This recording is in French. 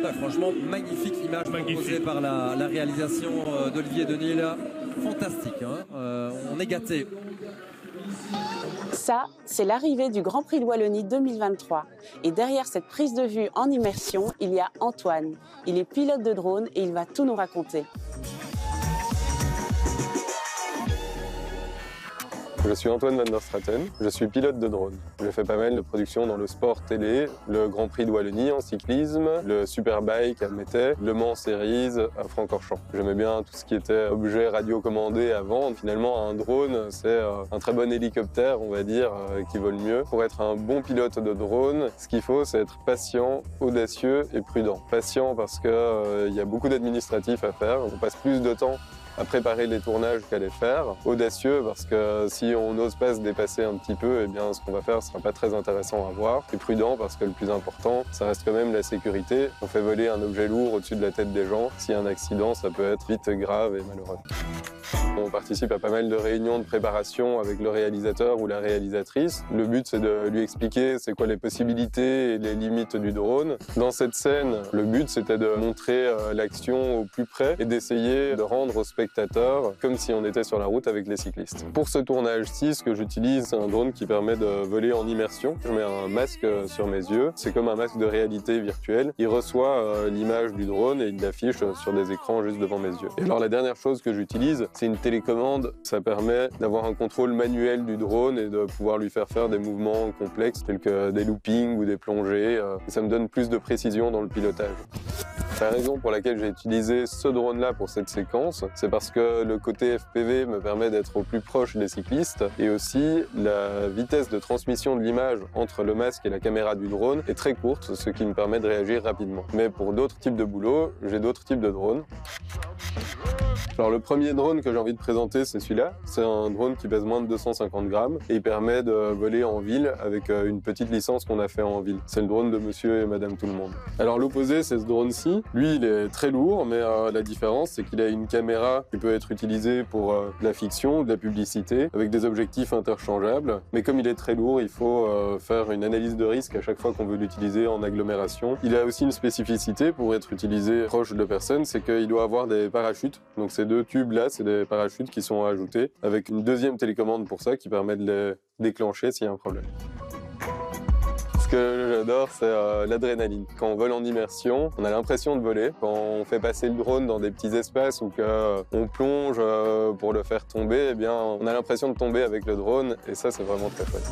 Ouais, franchement, magnifique image proposée par la réalisation d'Olivier Denisle. Fantastique, hein, on est gâtés. Ça, c'est l'arrivée du Grand Prix de Wallonie 2023. Et derrière cette prise de vue en immersion, il y a Antoine. Il est pilote de drone et il va tout nous raconter. Je suis Antoine van der Straten, je suis pilote de drone. Je fais pas mal de productions dans le sport télé, le Grand Prix de Wallonie en cyclisme, le Superbike à Métais, Le Mans Series à Francorchamps. J'aimais bien tout ce qui était objet radiocommandé avant. Finalement, un drone, c'est un très bon hélicoptère, on va dire, qui vole mieux. Pour être un bon pilote de drone, ce qu'il faut, c'est être patient, audacieux et prudent. Patient parce qu'il y a beaucoup d'administratifs à faire, on passe plus de temps à préparer les tournages qu'à les faire. Audacieux parce que si on n'ose pas se dépasser un petit peu, eh bien ce qu'on va faire ne sera pas très intéressant à voir. Et prudent parce que le plus important, ça reste quand même la sécurité. On fait voler un objet lourd au-dessus de la tête des gens. S'il y a un accident, ça peut être vite grave et malheureux. On participe à pas mal de réunions de préparation avec le réalisateur ou la réalisatrice. Le but, c'est de lui expliquer c'est quoi les possibilités et les limites du drone. Dans cette scène, le but, c'était de montrer l'action au plus près et d'essayer de rendre aux spectateurs comme si on était sur la route avec les cyclistes. Pour ce tournage-ci, ce que j'utilise, c'est un drone qui permet de voler en immersion. Je mets un masque sur mes yeux. C'est comme un masque de réalité virtuelle. Il reçoit l'image du drone et il l'affiche sur des écrans juste devant mes yeux. Et alors, la dernière chose que j'utilise, c'est une télécommande. Ça permet d'avoir un contrôle manuel du drone et de pouvoir lui faire des mouvements complexes tels que des loopings ou des plongées. Ça me donne plus de précision dans le pilotage. La raison pour laquelle j'ai utilisé ce drone-là pour cette séquence, c'est parce que le côté FPV me permet d'être au plus proche des cyclistes et aussi la vitesse de transmission de l'image entre le masque et la caméra du drone est très courte, ce qui me permet de réagir rapidement. Mais pour d'autres types de boulot, j'ai d'autres types de drones. Alors le premier drone que j'ai envie de présenter, c'est celui-là. C'est un drone qui pèse moins de 250 grammes et il permet de voler en ville avec une petite licence qu'on a fait en ville. C'est le drone de monsieur et madame tout le monde. Alors l'opposé, c'est ce drone-ci. Lui, il est très lourd, mais la différence, c'est qu'il a une caméra qui peut être utilisée pour de la fiction, de la publicité, avec des objectifs interchangeables. Mais comme il est très lourd, il faut faire une analyse de risque à chaque fois qu'on veut l'utiliser en agglomération. Il a aussi une spécificité pour être utilisé proche de personnes, c'est qu'il doit avoir des parachutes. Donc ces deux tubes-là, c'est des parachutes qui sont ajoutés, avec une deuxième télécommande pour ça qui permet de les déclencher s'il y a un problème. Ce que j'adore, c'est l'adrénaline. Quand on vole en immersion, on a l'impression de voler. Quand on fait passer le drone dans des petits espaces ou qu'on plonge pour le faire tomber, eh bien, on a l'impression de tomber avec le drone et ça, c'est vraiment très chouette.